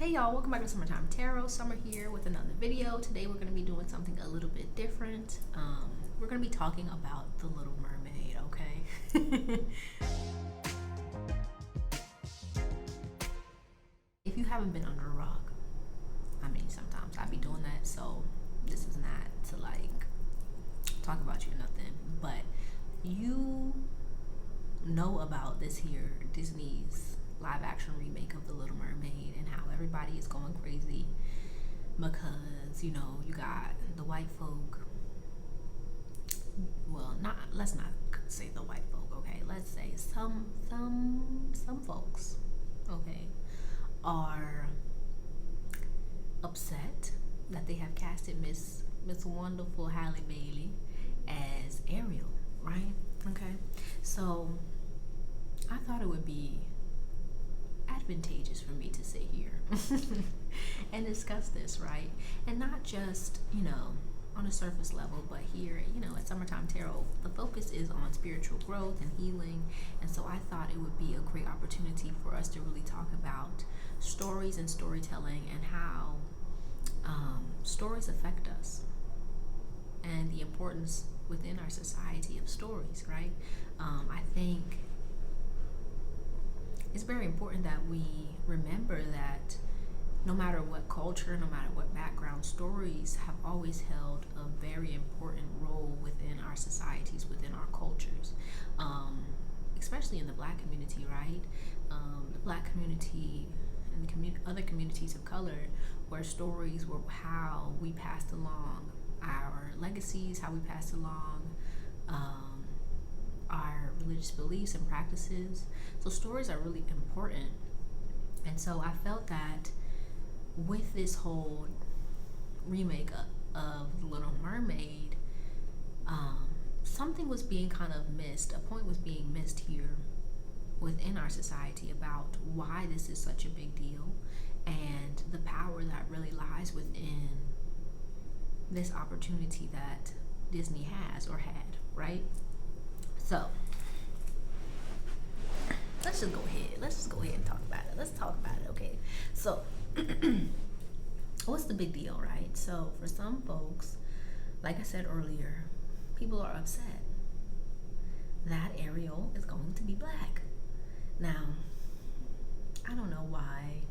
Hey y'all, welcome back to Summertime Tarot. Summer here with another video. Today we're going to be doing something a little bit different. We're going to be talking about the Little Mermaid, okay? If you haven't been under a rock, I mean, sometimes I be doing that, so this is not to like talk about you or nothing, but you know about this here Disney's live action remake of The Little Mermaid and how everybody is going crazy because, you know, you got the white folk, well, let's not say the white folk, okay, let's say some folks, okay, are upset that they have casted Miss Wonderful Halle Bailey as Ariel, right? Okay, so I thought it would be advantageous for me to sit here and discuss this, right? And not just, you know, on a surface level, but here, you know, at Summertime Tarot, the focus is on spiritual growth and healing. And so I thought it would be a great opportunity for us to really talk about stories and storytelling and how stories affect us and the importance within our society of stories, right? I think it's very important that we remember that no matter what culture, no matter what background, stories have always held a very important role within our societies, within our cultures, especially in the Black community, right? The Black community and other communities of color, where stories were how we passed along our legacies, how we passed along our religious beliefs and practices. So stories are really important. And so I felt that with this whole remake of Little Mermaid, something was being kind of missed. A point was being missed here within our society about why this is such a big deal and the power that really lies within this opportunity that Disney has or had, right? So let's just go ahead and talk about it. Let's talk about it, okay? So what's the big deal, right? So for some folks, like I said earlier, people are upset that Ariel is going to be Black. Now, I don't know why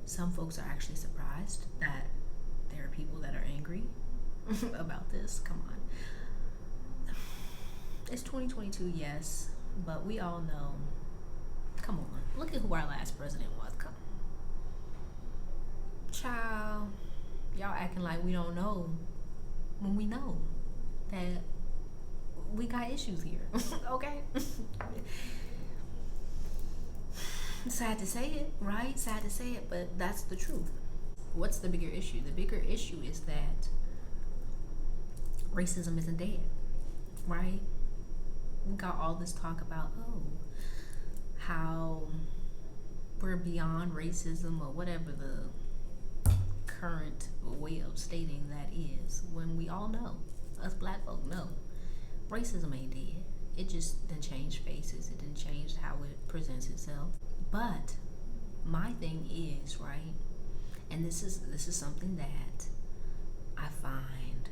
some folks are actually surprised that there are people that are angry about this. Come on. It's 2022, yes, but we all know. Come on, look at who our last president was. Come, child, y'all acting like we don't know when we know that we got issues here. Okay. Sad to say it, right? Sad to say it, but that's the truth. What's the bigger issue? The bigger issue is that racism isn't dead, right? We got all this talk about, how we're beyond racism or whatever the current way of stating that is, when we all know, us Black folk know, racism ain't dead. It just didn't change faces. It didn't change how it presents itself. But my thing is, right, and this is something that I find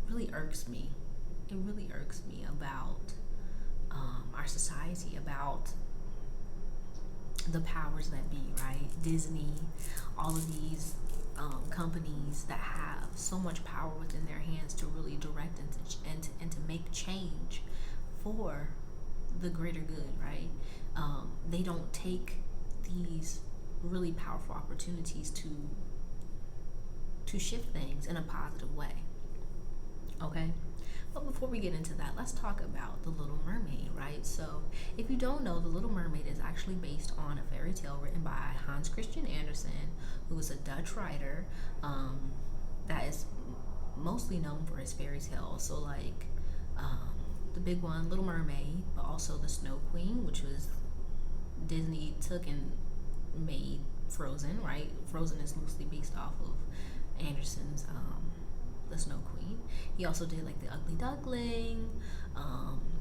really irks me. It really irks me about our society, about the powers that be, right? Disney, all of these companies that have so much power within their hands to really direct and to make change for the greater good, right? They don't take these really powerful opportunities to shift things in a positive way, okay? But before we get into that, let's talk about The Little Mermaid, right? So if you don't know, The Little Mermaid is actually based on a fairy tale written by Hans Christian Andersen, who is a Dutch writer that is mostly known for his fairy tales. So like the big one, Little Mermaid, but also The Snow Queen, which was Disney took and made Frozen, right? Frozen is loosely based off of Andersen's The Snow Queen. He also did like The Ugly Duckling,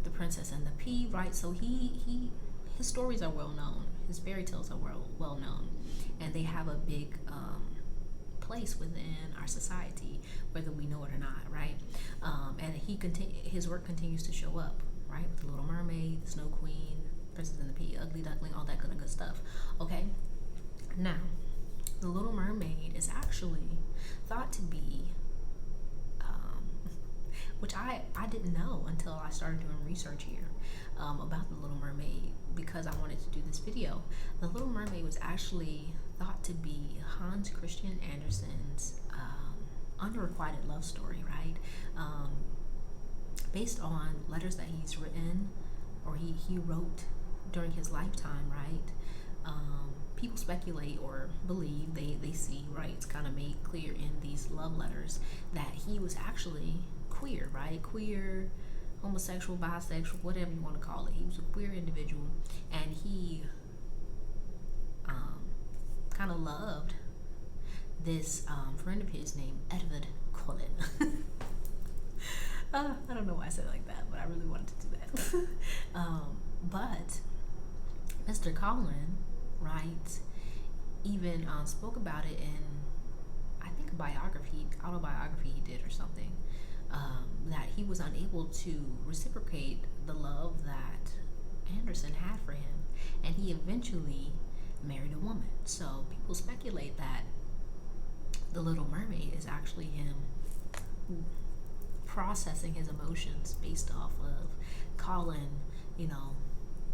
The Princess and the Pea, right? So he his stories are well known. His fairy tales are well known, and they have a big place within our society, whether we know it or not, right? And his work continues to show up, right? With the Little Mermaid, the Snow Queen, Princess and the Pea, Ugly Duckling, all that good stuff. Okay, now the Little Mermaid is actually thought to be, which I didn't know until I started doing research here about the Little Mermaid, because I wanted to do this video. The Little Mermaid was actually thought to be Hans Christian Andersen's unrequited love story, right? Based on letters that he's written, or he wrote during his lifetime, right? People speculate or believe, they see, right? It's kind of made clear in these love letters that he was actually queer, right? Queer, homosexual, bisexual, whatever you want to call it. He was a queer individual, and he kind of loved this friend of his named Edward Cullen. I don't know why I said it like that, but I really wanted to do that. But Mr. Cullen, right, even spoke about it in, I think, autobiography he did or something, that he was unable to reciprocate the love that Andersen had for him, and he eventually married a woman. So people speculate that the Little Mermaid is actually him processing his emotions based off of Colin,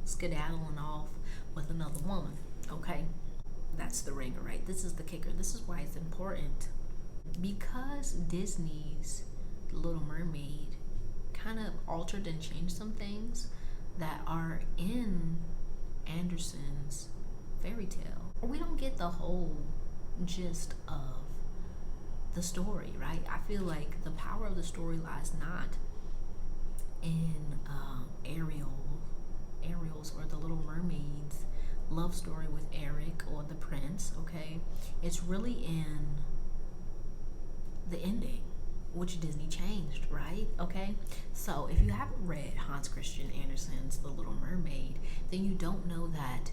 skedaddling off with another woman. Okay, that's the ringer, right? This is the kicker. This is why it's important, because Disney's Little Mermaid kind of altered and changed some things that are in Andersen's fairy tale. We don't get the whole gist of the story, right? I feel like the power of the story lies not in Ariel's or the Little Mermaid's love story with Eric or the prince, okay? It's really in the ending, which Disney changed, right? Okay, so if you haven't read Hans Christian Andersen's The Little Mermaid, then you don't know that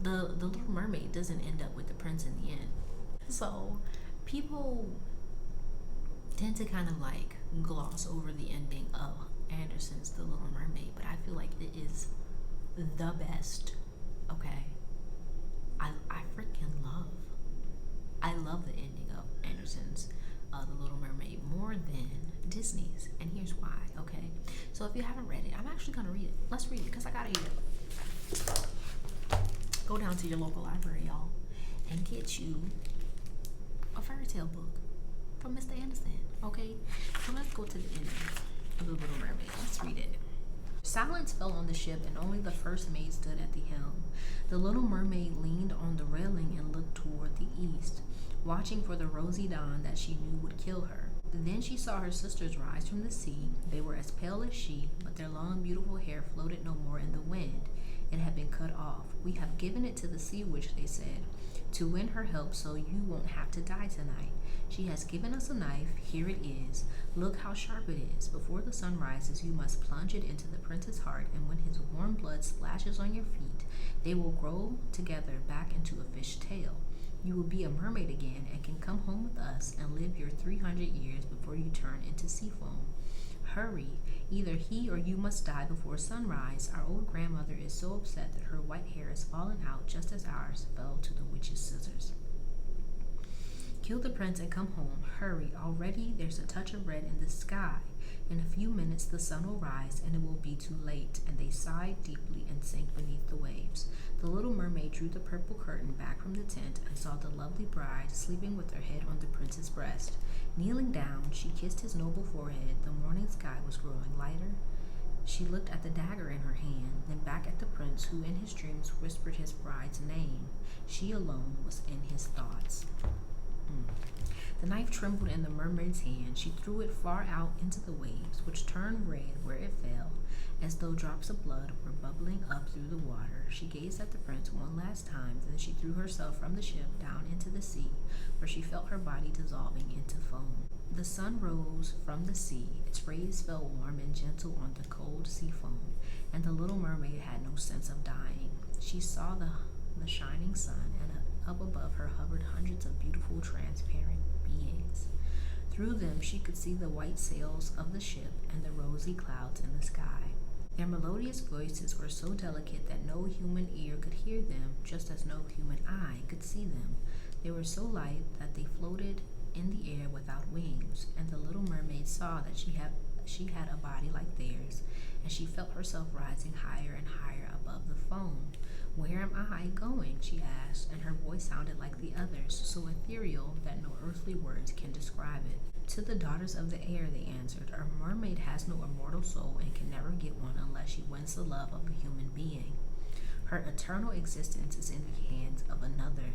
the Little Mermaid doesn't end up with the prince in the end. So people tend to kind of like gloss over the ending of Andersen's The Little Mermaid, but I feel like it is the best. Okay, I love the ending of Andersen's The Little Mermaid more than Disney's, and here's why. Okay, so if you haven't read it, I'm actually gonna read it. Let's read it, because I gotta read it. Go down to your local library, y'all, and get you a fairy tale book from Mr. Andersen. Okay, so let's go to the ending of The Little Mermaid. Let's read it. Silence fell on the ship, and only the first mate stood at the helm. The Little Mermaid leaned on the railing and looked toward the east, watching for the rosy dawn that she knew would kill her. Then she saw her sisters rise from the sea. They were as pale as she, but their long, beautiful hair floated no more in the wind. It had been cut off. "We have given it to the sea witch," they said, "to win her help so you won't have to die tonight. She has given us a knife. Here it is. Look how sharp it is. Before the sun rises, you must plunge it into the prince's heart, and when his warm blood splashes on your feet, they will grow together back into a fish tail. You will be a mermaid again and can come home with us and live your 300 years before you turn into sea foam. Hurry, either he or you must die before sunrise. Our old grandmother is so upset that her white hair is falling out just as ours fell to the witch's scissors. Kill the prince and come home. Hurry, already there's a touch of red in the sky. In a few minutes the sun will rise and it will be too late." And they sighed deeply and sank beneath the waves. The Little Mermaid drew the purple curtain back from the tent and saw the lovely bride sleeping with her head on the prince's breast. Kneeling down, she kissed his noble forehead. The morning sky was growing lighter. She looked at the dagger in her hand, then back at the prince, who in his dreams whispered his bride's name. She alone was in his thoughts. The knife trembled in the mermaid's hand. She threw it far out into the waves, which turned red where it fell, as though drops of blood were bubbling up through the water. She gazed at the prince one last time, then she threw herself from the ship down into the sea, where she felt her body dissolving into foam. The sun rose from the sea. Its rays fell warm and gentle on the cold sea foam. and the Little Mermaid had no sense of dying. She saw the shining sun, and up above her hovered hundreds of beautiful, transparent beings. Through them, she could see the white sails of the ship and the rosy clouds in the sky. Their melodious voices were so delicate that no human ear could hear them, just as no human eye could see them. They were so light that they floated in the air without wings, and the Little Mermaid saw that she had a body like theirs, and she felt herself rising higher and higher above the foam. "Where am I going?" she asked, and her voice sounded like the others, so ethereal that no earthly words can describe it. "To the daughters of the air," they answered. "A mermaid has no immortal soul and can never get one unless she wins the love of a human being. Her eternal existence is in the hands of another.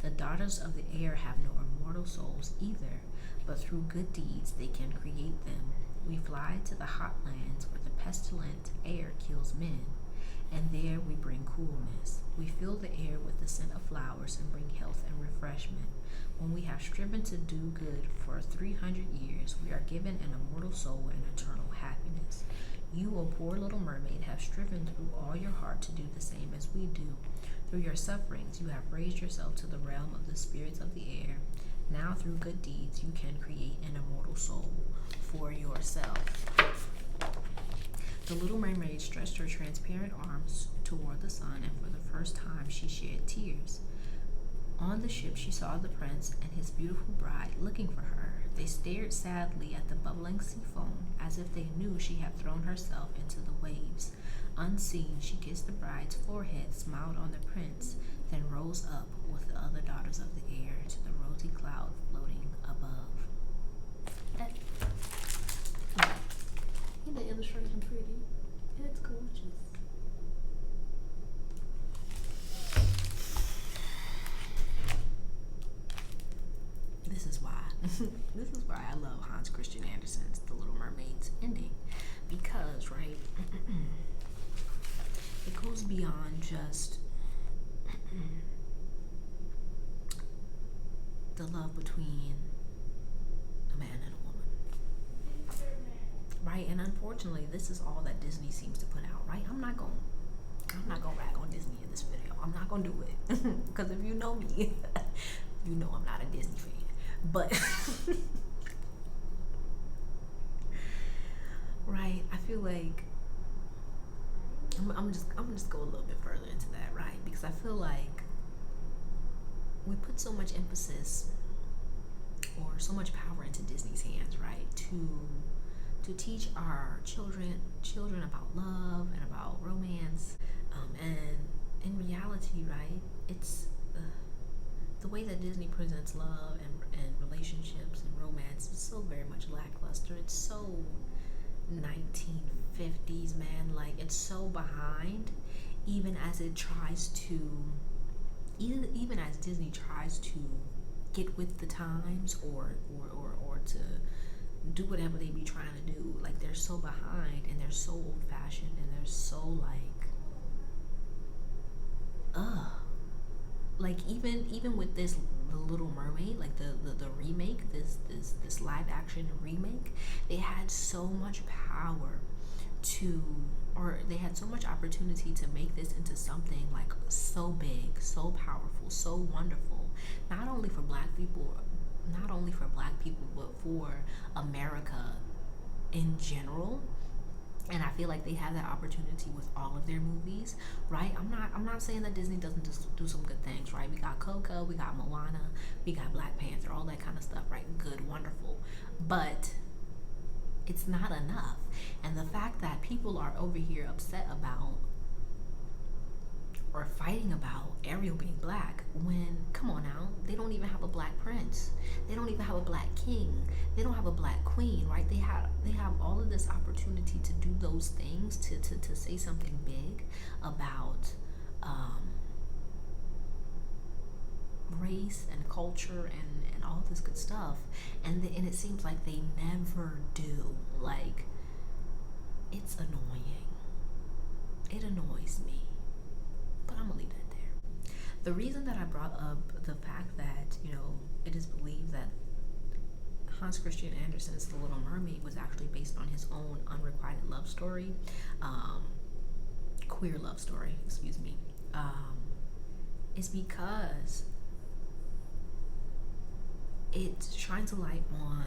The daughters of the air have no immortal souls either, but through good deeds they can create them. We fly to the hot lands where the pestilent air kills men, and there we bring coolness. We fill the air with the scent of flowers and bring health and refreshment. When we have striven to do good for 300 years, we are given an immortal soul and eternal happiness. You, O poor little mermaid, have striven through all your heart to do the same as we do. Through your sufferings, you have raised yourself to the realm of the spirits of the air. Now, through good deeds, you can create an immortal soul for yourself." The Little Mermaid stretched her transparent arms toward the sun, and for the first time she shed tears. On the ship, she saw the prince and his beautiful bride looking for her. They stared sadly at the bubbling sea foam, as if they knew she had thrown herself into the waves. Unseen, she kissed the bride's forehead, smiled on the prince, then rose up with the other daughters of the air to the rosy cloud floating above. Isn't the illustration pretty? It's gorgeous. This is why. This is why I love Hans Christian Andersen's The Little Mermaid's Ending. Because, right, it goes beyond just the love between a man and a woman. Right, and unfortunately, this is all that Disney seems to put out, right? I'm not gonna rag on Disney in this video. I'm not gonna do it. Because if you know me, you know I'm not a Disney fan. But right, I feel like I'm just go a little bit further into that, right? Because I feel like we put so much emphasis or so much power into Disney's hands, right? To teach our children about love and about romance, and in reality, right, it's the way that Disney presents love and relationships and romance is so very much lackluster. It's so 1950s, man. Like, it's so behind, even as it tries to, even as Disney tries to get with the times or to do whatever they be trying to do. Like, they're so behind, and they're so old-fashioned, and they're so like even with this The Little Mermaid, like the remake, this live action remake, they had so much power they had so much opportunity to make this into something like so big, so powerful, so wonderful, not only for black people, but for America in general. And I feel like they have that opportunity with all of their movies, right? I'm not saying that Disney doesn't do some good things, right? We got Coco, we got Moana, we got Black Panther, all that kind of stuff, right? Good, wonderful. But it's not enough. And the fact that people are over here upset about or fighting about Ariel being black, when, come on now, they don't even have a black prince, they don't even have a black king, they don't have a black queen, right? They have all of this opportunity to do those things, to say something big about race and culture and all this good stuff, and it seems like they never do. Like, it's annoying. It annoys me. But I'm gonna leave that there. The reason that I brought up the fact that, it is believed that Hans Christian Andersen's The Little Mermaid was actually based on his own unrequited love story, queer love story, excuse me, is because it shines a light on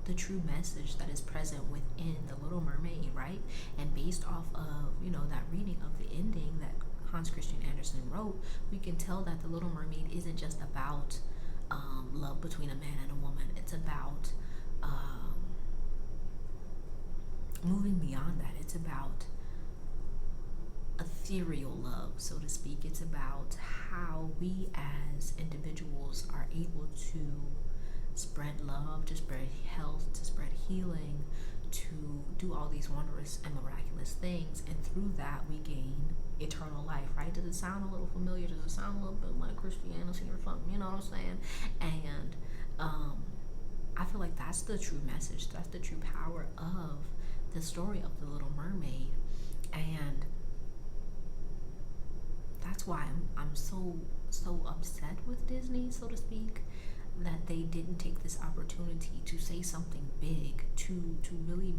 the true message that is present within the Little Mermaid, right? And based off of, you know, that reading of the ending that Hans Christian Andersen wrote, we can tell that the Little Mermaid isn't just about love between a man and a woman. It's about moving beyond that. It's about ethereal love, so to speak. It's about how we as individuals are able to spread love, to spread health, to spread healing, to do all these wondrous and miraculous things, and through that we gain eternal life, right? Does it sound a little familiar? Does it sound a little bit like Christianity or something? You know what I'm saying? And I feel like that's the true message. That's the true power of the story of the Little Mermaid, and that's why I'm so upset with Disney, so to speak, that they didn't take this opportunity to say something big, to really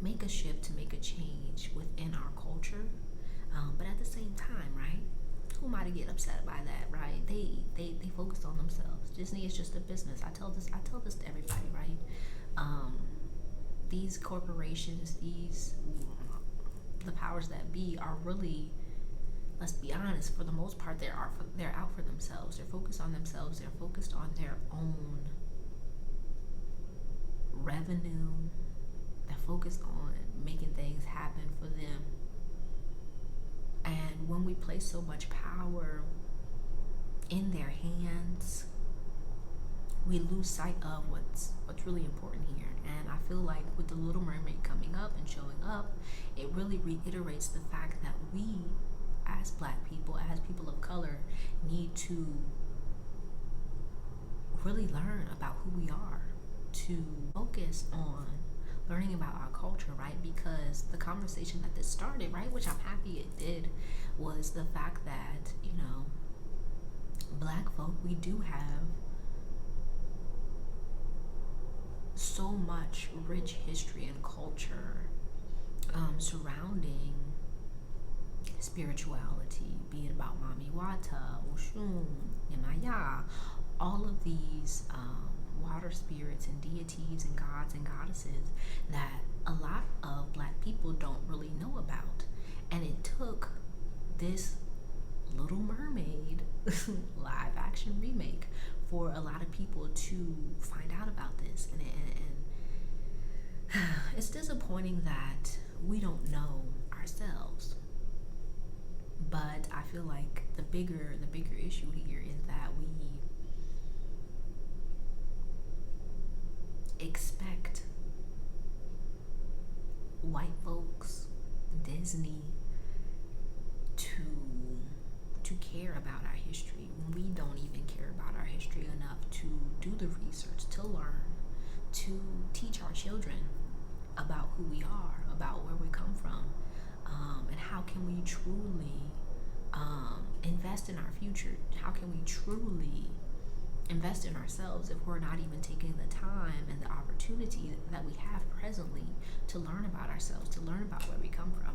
make a shift, to make a change within our culture. But at the same time, right? Who am I to get upset by that, right? They focused on themselves. Disney is just a business. I tell this to everybody, right? These corporations, the powers that be are really, let's be honest, for the most part, they're out for themselves. They're focused on themselves. They're focused on their own revenue. They're focused on making things happen for them. And when we place so much power in their hands, we lose sight of what's really important here. And I feel like with the Little Mermaid coming up and showing up, it really reiterates the fact that we, as Black people, as people of color, need to really learn about who we are, to focus on learning about our culture, right? Because the conversation that this started, right, which I'm happy it did, was the fact that, you know, Black folk, we do have so much rich history and culture surrounding spirituality, be it about Mami Wata, Oshun, Yemaya, all of these water spirits and deities and gods and goddesses that a lot of Black people don't really know about. And it took this Little Mermaid live action remake for a lot of people to find out about this, and it's disappointing that we don't know ourselves. But I feel like the bigger issue here is that we expect white folks, Disney, to care about our history when we don't even care about our history enough to do the research, to learn, to teach our children about who we are, about where we come from, and how can we truly invest in our future. How can we truly invest in ourselves if we're not even taking the time and the opportunity that we have presently to learn about ourselves, to learn about where we come from.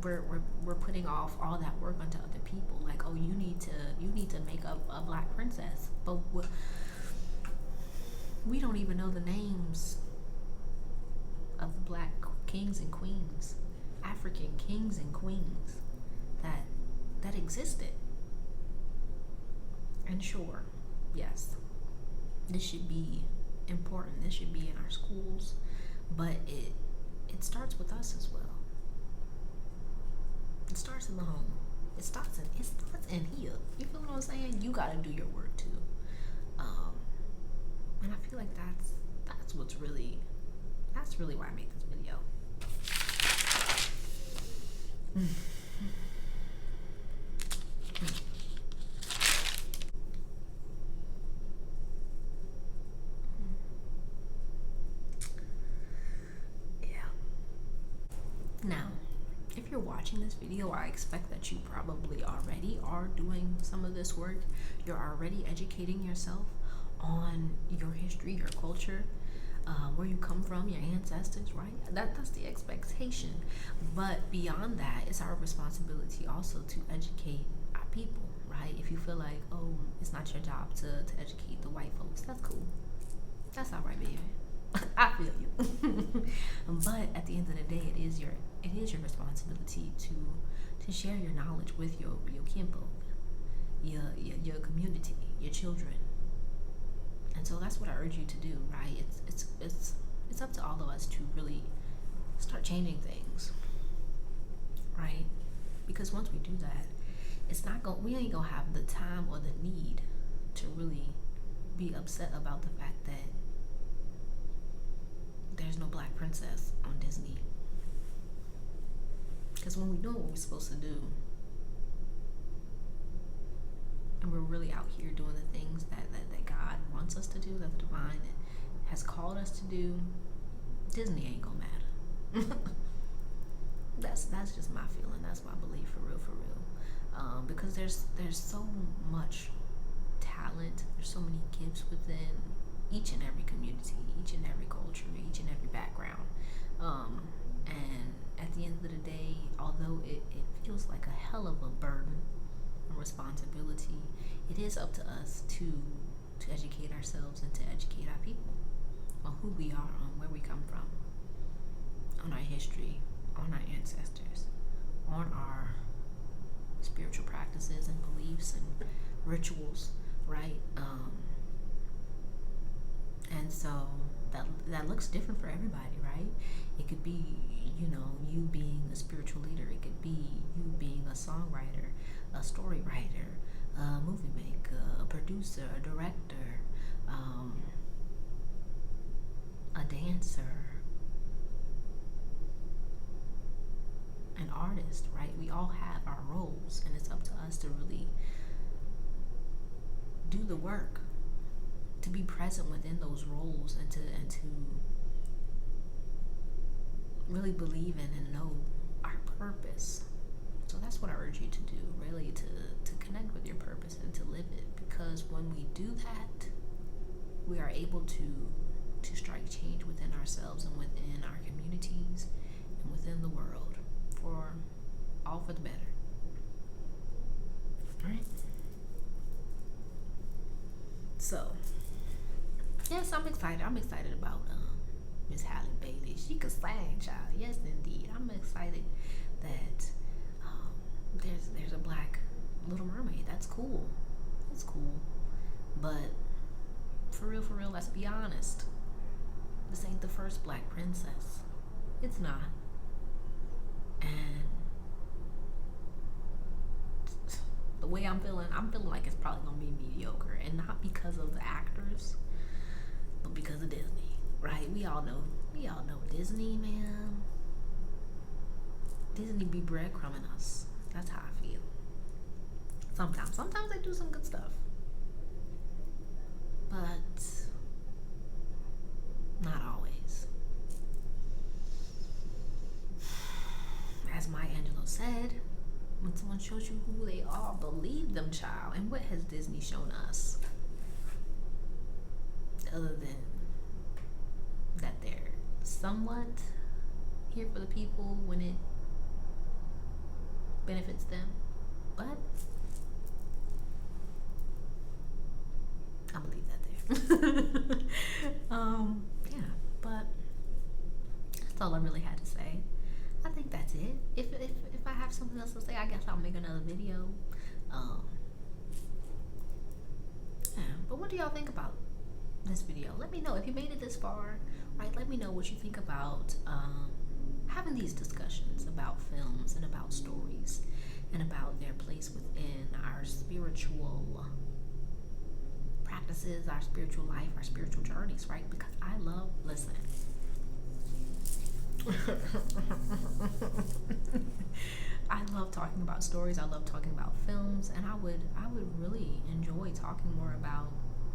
We're putting off all that work onto other people. Like, oh, you need to make a Black princess, but we don't even know the names of the Black kings and queens, African kings and queens that existed. And sure, yes, this should be important. This should be in our schools, but it starts with us as well. It starts in the home. It starts in here. You feel what I'm saying? You gotta do your work too. And I feel like that's really why I made this video. Now, if you're watching this video, I expect that you probably already are doing some of this work. You're already educating yourself on your history, your culture. where you come from, your ancestors, right? That's the expectation. But beyond that, it's our responsibility also to educate our people, right? If you feel like, oh, it's not your job to educate the white folks, that's cool. That's all right, baby. I feel you. But at the end of the day, it is your responsibility to share your knowledge with your kinfolk, your community, your children. And so that's what I urge you to do, right? It's up to all of us to really start changing things, right? Because once we do that, we ain't gonna have the time or the need to really be upset about the fact that there's no black princess on Disney. Because when we know what we're supposed to do, and we're really out here doing the things that God wants us to do, that the divine has called us to do, Disney ain't gonna matter. That's just my feeling. That's my belief, for real. Because there's so much talent. There's so many gifts within each and every community, each and every culture, each and every background. And at the end of the day, although it feels like a hell of a burden and responsibility, it is up to us to educate ourselves and to educate our people on who we are, on where we come from, on our history, on our ancestors, on our spiritual practices and beliefs and rituals, right? And so that looks different for everybody, right? It could be, you being a spiritual leader. It could be you being a songwriter, a story writer, a movie maker, a producer, a director, a dancer, an artist, right? We all have our roles, and it's up to us to really do the work, to be present within those roles, and to really believe in and know our purpose. So that's what I urge you to do, really, to connect with your purpose and to live it. Because when we do that, we are able to strike change within ourselves and within our communities and within the world, all for the better. All right. So, yes, I'm excited. I'm excited about Miss Halle Bailey. She could sing, child. Yes, indeed. I'm excited that there's a black Little Mermaid. That's cool. It's cool. But for real, let's be honest. This ain't the first black princess. It's not. And the way I'm feeling like it's probably gonna be mediocre, and not because of the actors, but because of Disney, right? We all know Disney, man. Disney be breadcrumbing us. That's how I feel. Sometimes they do some good stuff, but not always. As Maya Angelou said, when someone shows you who they are, believe them, child. And what has Disney shown us? Other than that they're somewhat here for the people when it benefits them. But I believe that there. Yeah, but that's all I really had to say. I think that's it. If I have something else to say, I guess I'll make another video. Yeah, but what do y'all think about this video? Let me know if you made it this far, right? Let me know what you think about having these discussions about films and about stories and about their place within our spiritual practices, our spiritual life, our spiritual journeys, right? Because listen. I love talking about stories. I love talking about films, and I would really enjoy talking more about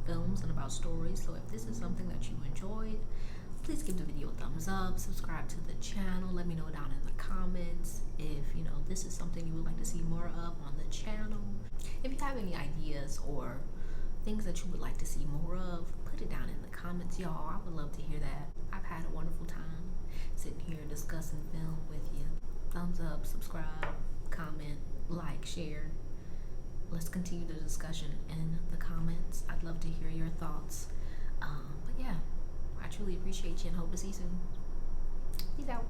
films and about stories. So if this is something that you enjoyed, please give the video a thumbs up, subscribe to the channel, let me know down in the comments if this is something you would like to see more of on the channel. If you have any ideas or things that you would like to see more of, put put it down in the comments, y'all. I would love to hear that. I've had a wonderful time sitting here discussing film with you. Thumbs up, subscribe, comment, like, share. Let's continue the discussion in the comments. I'd love to hear your thoughts. But yeah, I truly appreciate you and hope to see you soon. Peace out.